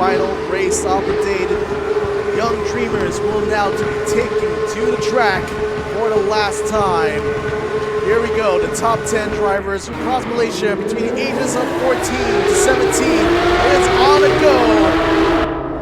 final race of the day. The young dreamers will now be taking to the track for the last time. Here we go, the top 10 drivers across Malaysia between the ages of 14 to 17. It's on the go.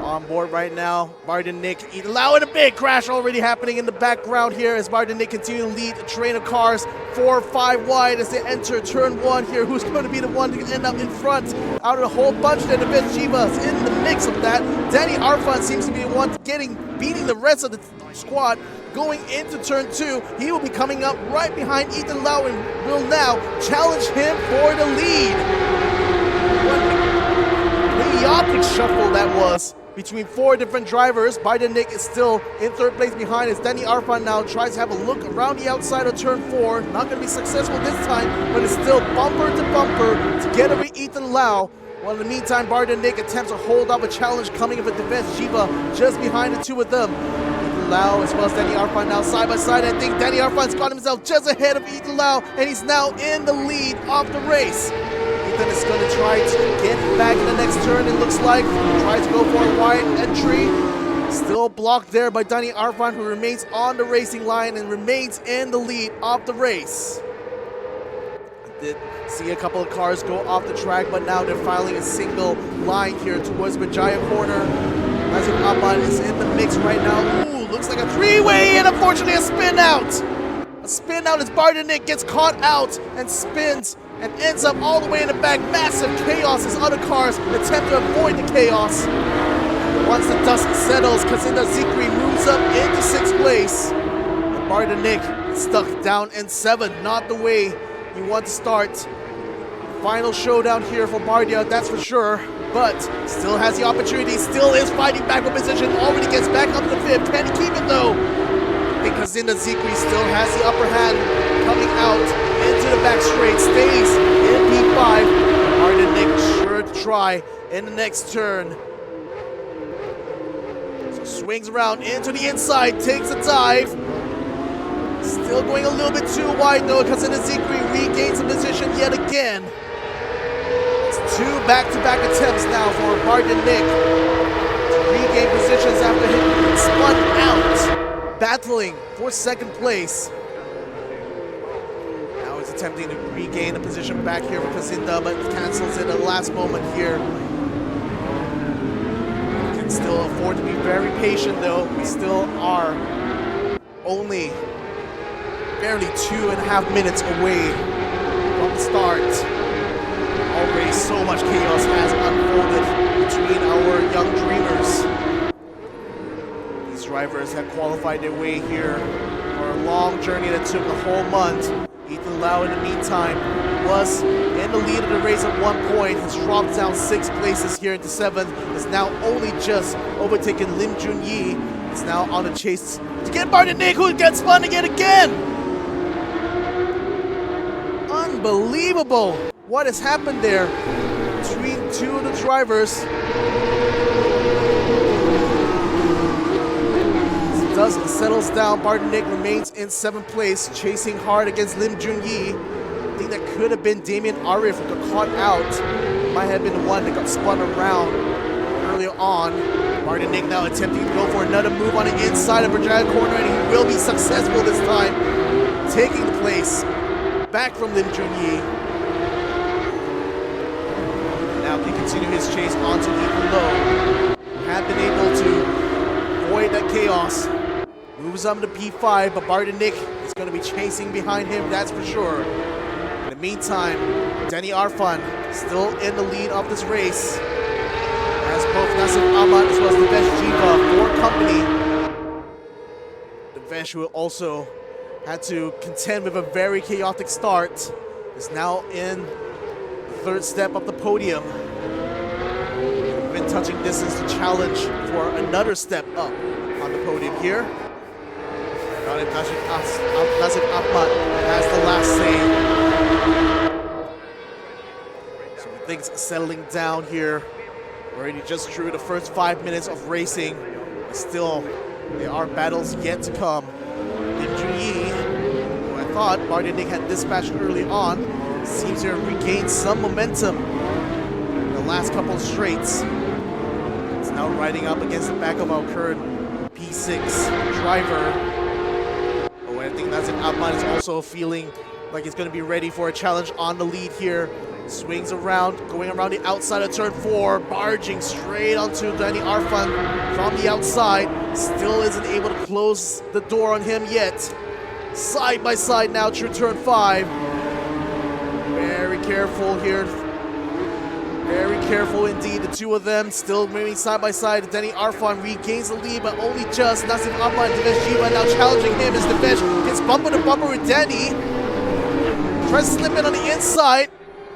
On board right now, Barden Nick allowing a big crash already happening in the background here as Barden Nick continue to lead a train of cars 4 or 5 wide as they enter turn 1 here. Who's going to be the one to end up in front out of the whole bunch there? The best Jiva's in the mix of that. Danny Arfan seems to be the one beating the rest of the squad going into turn 2. He will be coming up right behind Ethan Lau and will now challenge him for the lead. What a chaotic shuffle that was between 4 different drivers. Barden Nick is still in 3rd place behind as Danny Arfan now tries to have a look around the outside of turn 4. Not going to be successful this time, but it's still bumper to bumper to get over Ethan Lau. Well, in the meantime, Barden Nick attempts to hold off a challenge coming of a defense Jiva just behind the 2 of them. Ethan Lau as well as Danny Arfan now side by side. I think Danny Arfan's got himself just ahead of Ethan Lau, and he's now in the lead of the race. Ethan is going to try to get back in the next turn, it looks like. Tries to go for a wide entry. Still blocked there by Danny Arfan, who remains on the racing line and remains in the lead of the race. Did see a couple of cars go off the track, but now they're filing a single line here towards Berjaya corner. Nazim Ahmad is in the mix right now. Ooh, looks like a 3-way, and unfortunately a spin out. A spin out as Barden Nick gets caught out and spins and ends up all the way in the back. Massive chaos as other cars attempt to avoid the chaos. Once the dust settles, Kazinda Zikri moves up into 6th place. And Barden Nick stuck down in 7th, not the way you want to start. Final showdown here for Bardia, that's for sure, but still has the opportunity, still is fighting back for position, already gets back up to the 5th. Can he keep it though? I think Kazinda Zikri still has the upper hand, coming out into the back straight, stays in P5. Barden Nick sure to try in the next turn. So swings around into the inside, takes a dive. Still going a little bit too wide though, because Zikri regains a position yet again. It's 2 back-to-back attempts now for Barden Nick to regain positions after being spun out, battling for 2nd place. Now he's attempting to regain a position back here for Kazinda, but cancels it at the last moment here. Can still afford to be very patient though. We still are only barely 2.5 minutes away from the start. Already so much chaos has unfolded between our young dreamers. These drivers have qualified their way here for a long journey that took a whole month. Ethan Lau, in the meantime, was in the lead of the race at one point. Has dropped down 6 places here into 7th. Is now only just overtaken Lim Junyi. Is now on a chase to get Barden Nick, who gets spun again. Unbelievable what has happened there between 2 of the drivers. As it does, it settles down. Barden Nick remains in 7th place, chasing hard against Lim Junyi. I think that could have been Damien Arif who got caught out. Might have been the one that got spun around earlier on. Barden Nick now attempting to go for another move on the inside of Berjaya corner, and he will be successful this time, taking the place back from Lim Junyi. Now can continue his chase onto Ethan Low, who had been able to avoid that chaos. Moves up to P5, but Barden Nick is going to be chasing behind him, that's for sure. In the meantime, Danny Arfan still in the lead of this race, as both Nasif Ahmad as well as Devesh Jiva for company. Devesh will also had to contend with a very chaotic start. Is now in the 3rd step of the podium. Been touching distance to challenge for another step up on the podium here. Nazim Ahmad has the last say. So things settling down here. Already just through the first 5 minutes of racing. But still, there are battles yet to come. Lim Junyi, who I thought Barden Nick had dispatched early on, seems to have regained some momentum in the last couple of straights. Now riding up against the back of our current P6 driver. Oh, I think Nazif Ahmad is also feeling like he's going to be ready for a challenge on the lead here. Swings around, going around the outside of turn 4, barging straight onto Danny Arfan from the outside. Still isn't able to close the door on him yet. Side by side now through turn 5. Very careful here. Very careful indeed, the two of them still moving side by side. Danny Arfan regains the lead, but only just. Nazif Ahmad and Devesh Jiva now challenging him as Devesh gets bumper to bumper with Danny. Tries to slip in on the inside.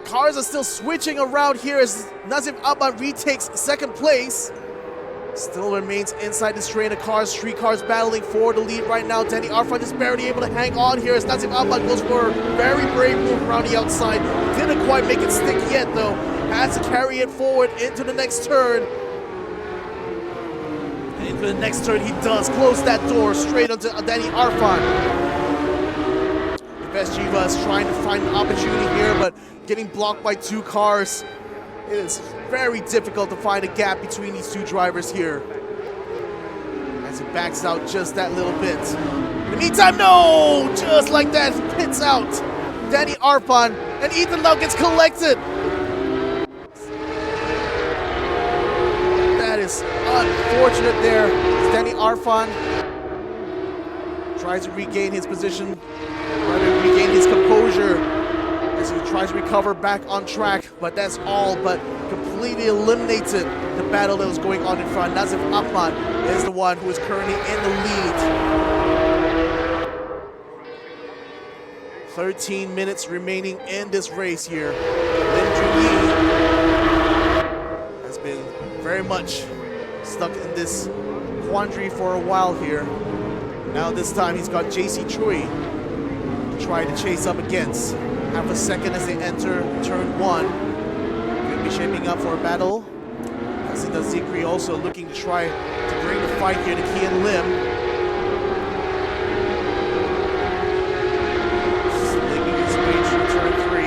Cars are still switching around here as Nazif Ahmad retakes second place. Still remains inside this train of cars. 3 cars battling for the lead right now. Danny Arfan is barely able to hang on here as Nazif Ahmad goes for a very brave move around the outside. Didn't quite make it stick yet though. Has to carry it forward into the next turn. And into the next turn he does close that door straight onto Danny Arfan. Devesh Jiva is trying to find an opportunity here, but getting blocked by 2 cars. It is very difficult to find a gap between these 2 drivers here. As he backs out just that little bit. In the meantime, no! Just like that, he pits out Danny Arfan, and Ethan Lau gets collected. That is unfortunate there. As Danny Arfan tries to regain his position, regain his composure as he tries to recover back on track, but that's all but completely eliminated the battle that was going on in front. Nazif Ahmad is the one who is currently in the lead. 13 minutes remaining in this race here. Lim Junyi has been very much stuck in this quandary for a while here. Now this time he's got JC Choi to try to chase up against. Half a second as they enter turn 1. Could be shaping up for a battle. Hasida Zikri also looking to try to bring the fight here to Kian Lim. Slinging his way through turn 3.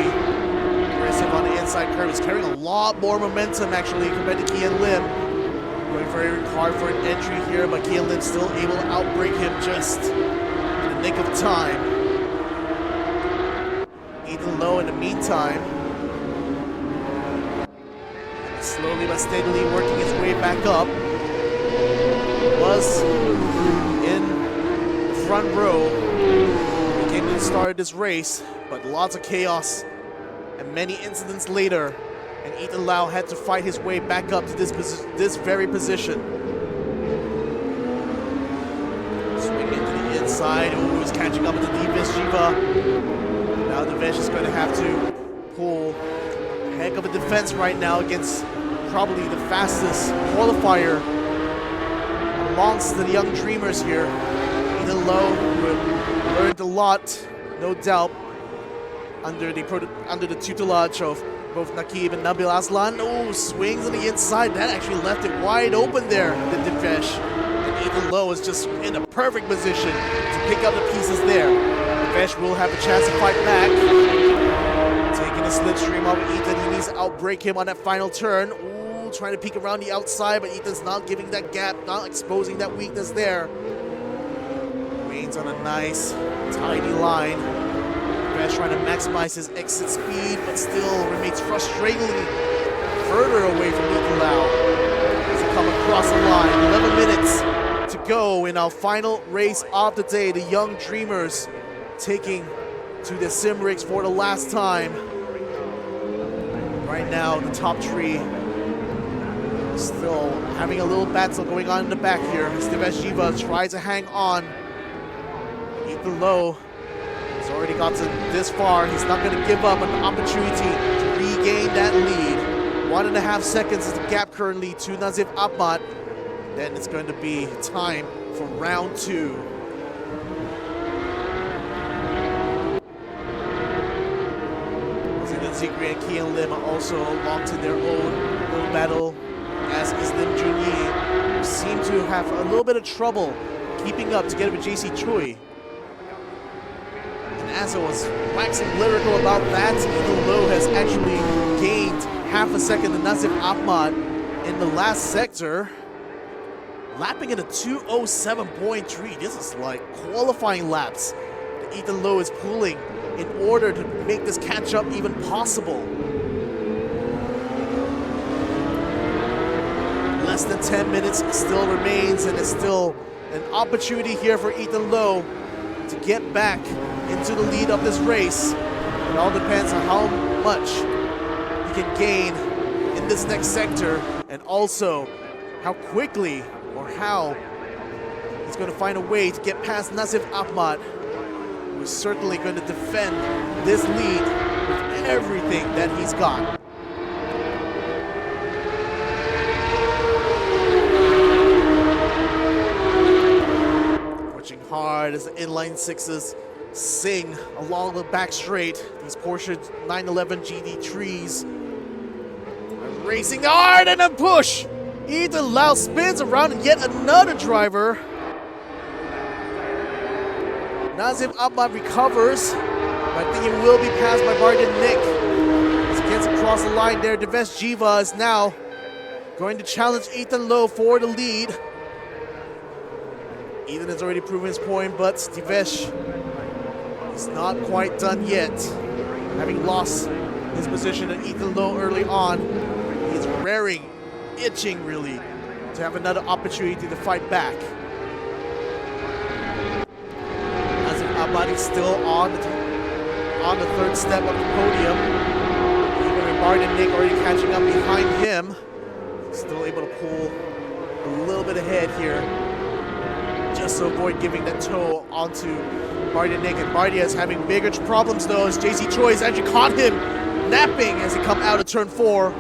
Aggressive on the inside curve. He's carrying a lot more momentum actually compared to Kian Lim. Going very hard for an entry here, but Kian Lim still able to outbreak him just in the nick of time. Ethan Lowe in the meantime, slowly but steadily working his way back up. Was in the front row when he came to the start of this race, but lots of chaos and many incidents later, and Ethan Lau had to fight his way back up to this very position. Swinging into the inside. Oh, he's catching up with the Devesh Jiva. Now Devesh is going to have to pull a heck of a defense right now against probably the fastest qualifier amongst the young dreamers here. Ethan Lowe, who learned a lot, no doubt, under the tutelage of both Nakib and Nabil Aslan. Oh, swings on the inside. That actually left it wide open there, the Devesh. And Ethan Lowe is just in a perfect position to pick up the pieces there. Devesh will have a chance to fight back. Taking a slipstream of Ethan. He needs to outbreak him on that final turn. Ooh, trying to peek around the outside, but Ethan's not giving that gap, not exposing that weakness there. Remains on a nice, tidy line. Devesh trying to maximize his exit speed, but still remains frustratingly further away from Ethan Lau as he come across the line. 11 minutes to go in our final race of the day. The young dreamers taking to the sim rigs for the last time. Right now, the top 3 still having a little battle going on in the back here. Devesh Jiva tries to hang on. Ethan Lowe has already gotten this far. He's not going to give up an opportunity to regain that lead. 1.5 seconds is the gap currently to Nazif Ahmad. Then it's going to be time for round 2. Zikri and Kian Lim are also locked in their own little battle, as is Lim Junyi, who seem to have a little bit of trouble keeping up together with JC Choi. And as I was waxing lyrical about that, Ethan Lowe has actually gained half a second to Nazif Ahmad in the last sector. lapping in a 2:07.3. This is like qualifying laps that Ethan Lowe is pulling in order to make this catch-up even possible. Less than 10 minutes still remains, and it's still an opportunity here for Ethan Lowe to get back into the lead of this race. It all depends on how much he can gain in this next sector, and also how quickly or how he's going to find a way to get past Nazif Ahmad, who's certainly going to defend this lead with everything that he's got. Pushing hard as the inline sixes sing along the back straight. These Porsche 911 GT3s are racing hard, and a push. Ethan Lowe spins around, and yet another driver. Nazif Ahmad recovers, but I think he will be passed by Bardin Nick. As he gets across the line there, Devesh Jiva is now going to challenge Ethan Lowe for the lead. Ethan has already proven his point, but Devesh is not quite done yet. Having lost his position at Ethan Lowe early on, he is raring, itching really, to have another opportunity to fight back. Nazif Ahmad is still on the third step of the podium. Even with Bardin Nick already catching up behind him, still able to pull a little bit ahead here, just to avoid giving that toe onto Bardin Nick. And Bardia is having bigger problems though, as JC Choi has actually caught him napping as he come out of turn 4.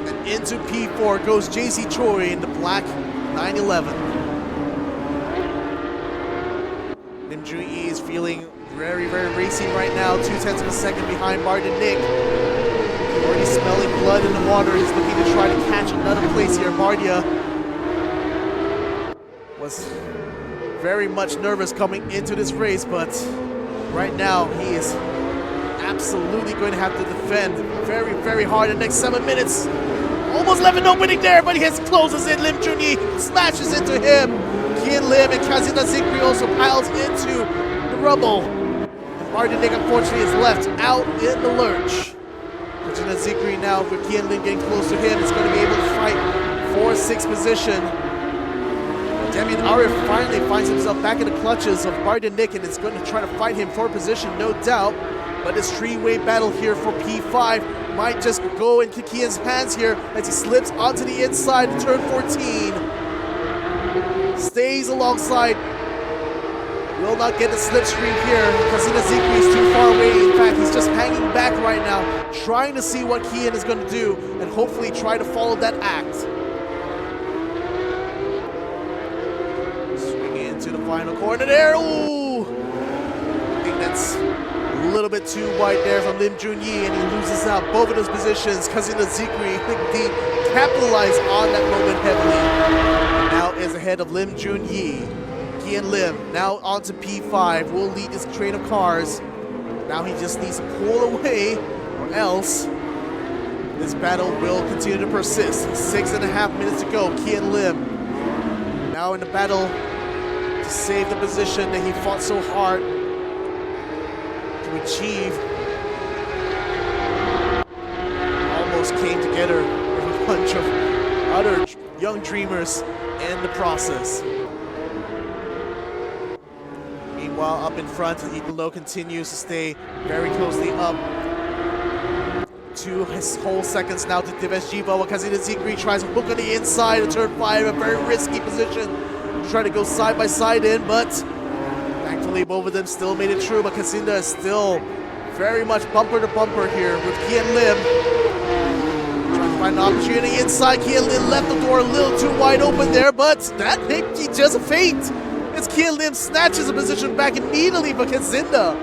And into P4 goes JC Choi in the black 911. Lim Jun-yi is feeling very, very racing right now, 0.2 of a second behind Bardin Nick. Already smelling blood in the water. He's looking to try to catch another place here. Bardia was very much nervous coming into this race, but right now he is absolutely going to have to defend very, very hard in the next 7 minutes. Almost left an opening there, but he closes in. Lim Jun-yi slashes into him. Kian Lim and Kazina Zikri also piles into the rubble. And Bardin Nick unfortunately is left out in the lurch. Kazina Zikri now, with Kian Lim getting close to him, is going to be able to fight for 6th position. Damian Arif finally finds himself back in the clutches of Bardin Nick, and is going to try to fight him for position, no doubt. But this three-way battle here for P5 might just go into Kian's hands here as he slips onto the inside of turn 14. Stays alongside. Will not get the slipstream here. Kazina Zikri is too far away. In fact, he's just hanging back right now, trying to see what Kian is going to do and hopefully try to follow that act. To the final corner there. Ooh! I think that's a little bit too wide there from Lim Jun-yi, and he loses out both of those positions. Kazina Zikri indeed capitalized on that moment heavily. Now is ahead of Lim Jun-yi. Kian Lim now onto P5 will lead this train of cars. Now he just needs to pull away, or else this battle will continue to persist. 6.5 minutes to go. Kian Lim now in the battle to save the position that he fought so hard to achieve. Almost came together with a bunch of other young dreamers in the process. Meanwhile, up in front, Ethan Lowe continues to stay very closely up. 2 whole seconds now to Devesh Jiva, while Kazina Zikri tries to hook on the inside of turn 5, a very risky position. Try to go side by side in, but thankfully both of them still made it through. But Kazina is still very much bumper to bumper here with Kian Lim. Trying to find an opportunity inside. Kian Lim left the door a little too wide open there, but that hit just a feint. As Kian Lim snatches a position back immediately for Kazina,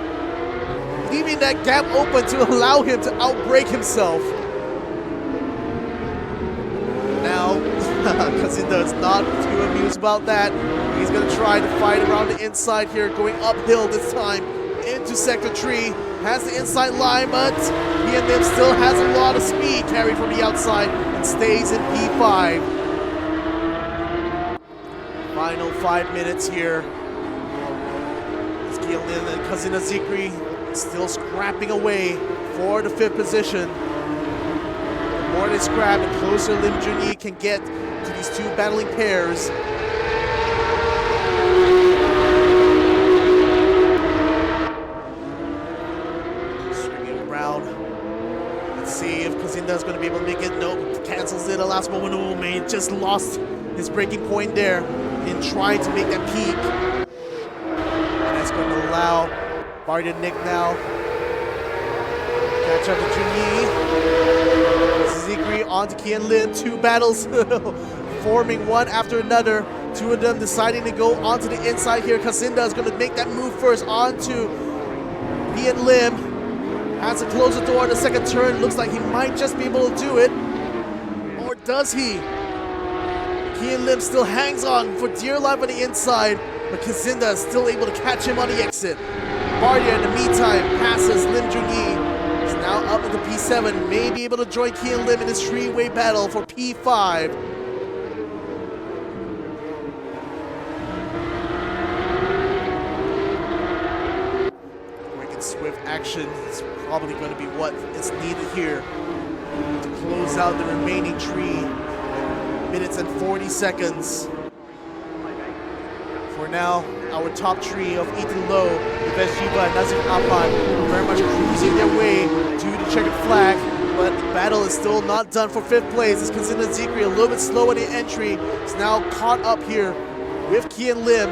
leaving that gap open to allow him to outbrake himself. Now, Kazina is not too amused about that. He's going to try to fight around the inside here, going uphill this time into Sector 3. Has the inside line, but Kian Lim still has a lot of speed carried from the outside and stays in P5. Final 5 minutes here. It's Kian Lim and Kazina Zikri still scrapping away for the 5th position. The more they scrap, the closer Lim Junyi can get to these two battling pairs. Swinging around. Let's see if Kazinda is going to be able to make it. Nope, cancels it at the last moment. Oh man, just lost his breaking point there in trying to make that peak. And that's going to allow Bardia Nick now catch up to Junyi. Zikri onto Kian Lim. Two battles forming one after another. Two of them deciding to go onto the inside here. Kazinda is going to make that move first onto Kian Lim. Has to close the door on the second turn. Looks like he might just be able to do it. Or does he? Kian Lim still hangs on for dear life on the inside, but Kazinda is still able to catch him on the exit. Bardia in the meantime passes Lim Junyi. He's now up into P7, may be able to join Kian Lim in this three-way battle for P5. Quick and swift action is probably going to be what is needed here to close out the remaining 3 minutes and 40 seconds. For now, our top 3 of Ethan Lowe, Devesh Jiva, and Nazim Apan very much cruising their way to the checkered flag, but the battle is still not done for 5th place. As Kazina Zikri a little bit slow in the entry, is now caught up here with Kian Lim,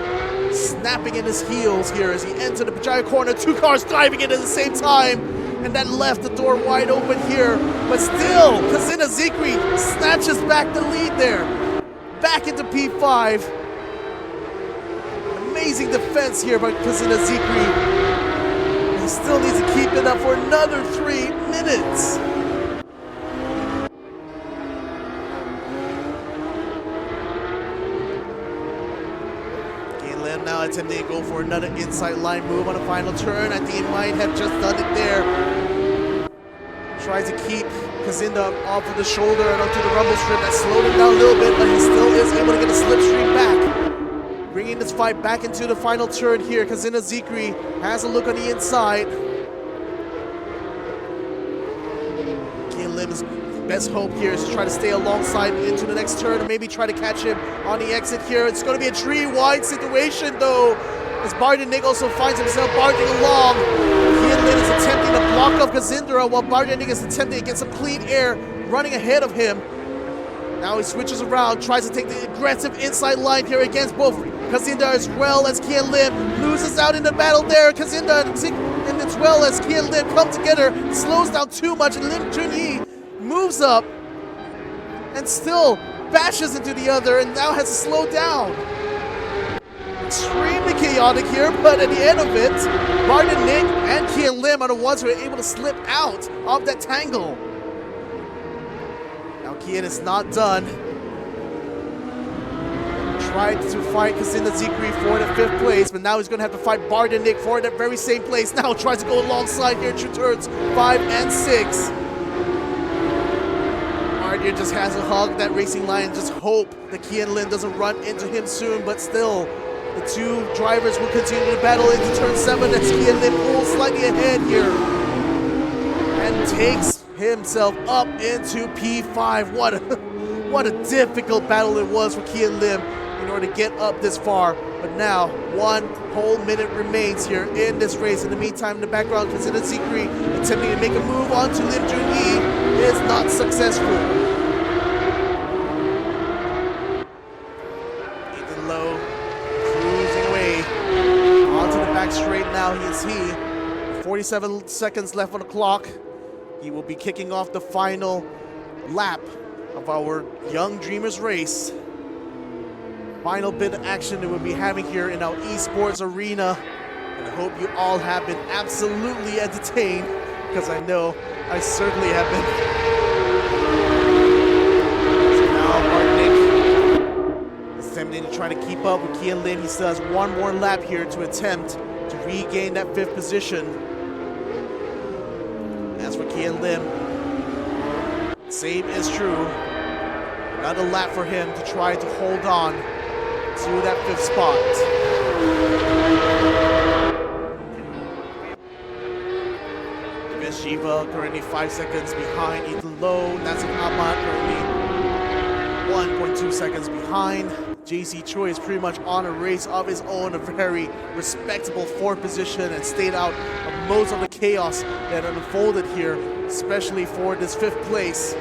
snapping in his heels here as he entered the Pajaya corner. 2 cars driving in at the same time, and that left the door wide open here. But still, Kazina Zikri snatches back the lead there. Back into P5. Amazing defense here by Kazina Zikri. He still needs to keep it up for another 3 minutes. Kian Lim now attempting to go for another inside line move on the final turn. I think he might have just done it there. Tries to keep Kazinda off of the shoulder and onto the rumble strip. That slowed him down a little bit, but he still is able to get a slipstream back. Bringing this fight back into the final turn here. Kazina Zikri has a look on the inside. Kian Lim's best hope here is to try to stay alongside into the next turn, or maybe try to catch him on the exit here. It's going to be a 3-wide situation though, as Bardia Nick also finds himself barging along. Kian Lim is attempting to block off Kazindra while Bardia Nick is attempting to get some clean air running ahead of him. Now he switches around, tries to take the aggressive inside line here against both Kazinda as well as Kian Lim. Loses out in the battle there. Kazinda and as well as Kian Lim come together, slows down too much, and Lim Junyi moves up and still bashes into the other and now has to slow down. Extremely chaotic here, but at the end of it, Bardia Nick and Kian Lim are the ones who are able to slip out of that tangle. Now Kian is not done. Tried to fight Kazina Zikri for the 5th place, but now he's going to have to fight Bardia Nick for that very same place. Now tries to go alongside here in turns 5 and 6. Bardia just has to hug that racing line and just hope that Kian Lim doesn't run into him soon, but still, the 2 drivers will continue to battle into turn 7 as Kian Lim pulls slightly ahead here and takes himself up into P5. What a difficult battle it was for Kian Lim in order to get up this far. But now, 1 whole minute remains here in this race. In the meantime, in the background, Kazina Zikri attempting to make a move onto Lim Junyi is not successful. Ethan Lowe cruising away onto the back straight now. 47 seconds left on the clock. He will be kicking off the final lap of our Young Dreamers race. Final bit of action that we'll be having here in our esports arena. And I hope you all have been absolutely entertained, because I know I certainly have been. So now Bardia Nick is attempting to try to keep up with Kian Lim. He still has 1 more lap here to attempt to regain that 5th position. As for Kian Lim, same is true. Another lap for him to try to hold on. to that 5th spot. Shiva currently 5 seconds behind Ethan Lowe. That's Ahmad currently 1.2 seconds behind. JC Choi is pretty much on a race of his own, a very respectable 4th position, and stayed out of most of the chaos that unfolded here, especially for this 5th place.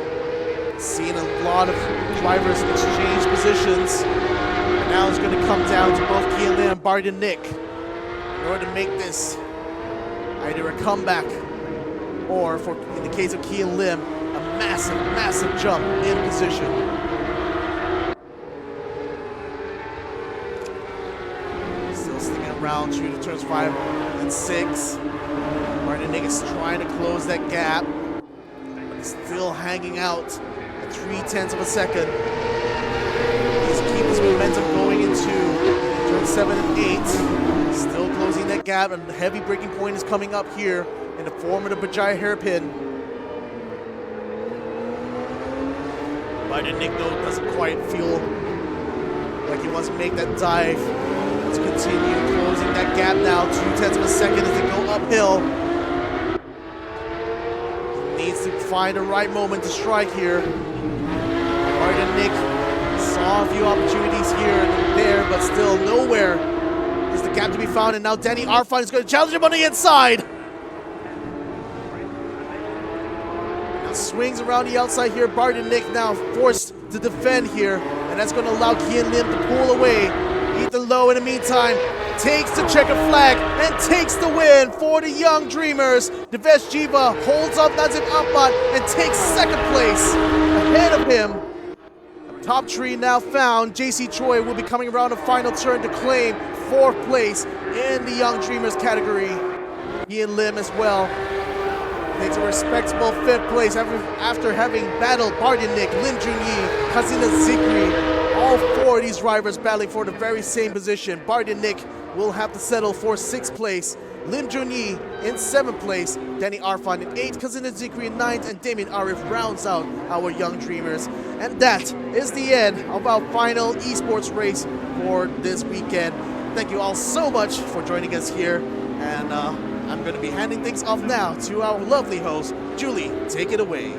Seeing a lot of drivers exchange positions. And now it's going to come down to both Kian Lim and Bart and Nick in order to make this either a comeback or, in the case of Kian Lim, a massive, massive jump in position. Still sticking around through the turns 5 and 6. Martin Nick is trying to close that gap, but he's still hanging out at 0.3 of a second. He's keeping his momentum going into turn 7 and 8. Still closing that gap, and the heavy braking point is coming up here in the form of the Bajaj hairpin. Biden Nick, though, doesn't quite feel like he wants to make that dive. Let's continue closing that gap now, 0.2 of a second as they go uphill. He needs to find the right moment to strike here. Biden Nick saw a few opportunities here and there, but still nowhere is the gap to be found. And now Danny Arfan is going to challenge him on the inside. Swings around the outside here. Bart and Nick now forced to defend here, and that's going to allow Kian Lim to pull away. Ethan Lowe, in the meantime, takes the checkered flag and takes the win for the Young Dreamers. Devesh Jiva holds up Nazim Ahmad and takes 2nd place ahead of him. Top 3 now found. JC Choi will be coming around the final turn to claim 4th place in the Young Dreamers category. Kian Lim as well takes a respectable 5th place after having battled Bardin Nick, Lim Junyi, Kazina Zikri. All 4 of these drivers battling for the very same position. Bardin Nick will have to settle for 6th place. Lim Junyi in 7th place. Danny Arfan in 8th, Kazina Zikri in 9th, and Damien Arif rounds out our Young Dreamers. And that is the end of our final esports race for this weekend. Thank you all so much for joining us here, and I'm going to be handing things off now to our lovely host, Julie. Take it away.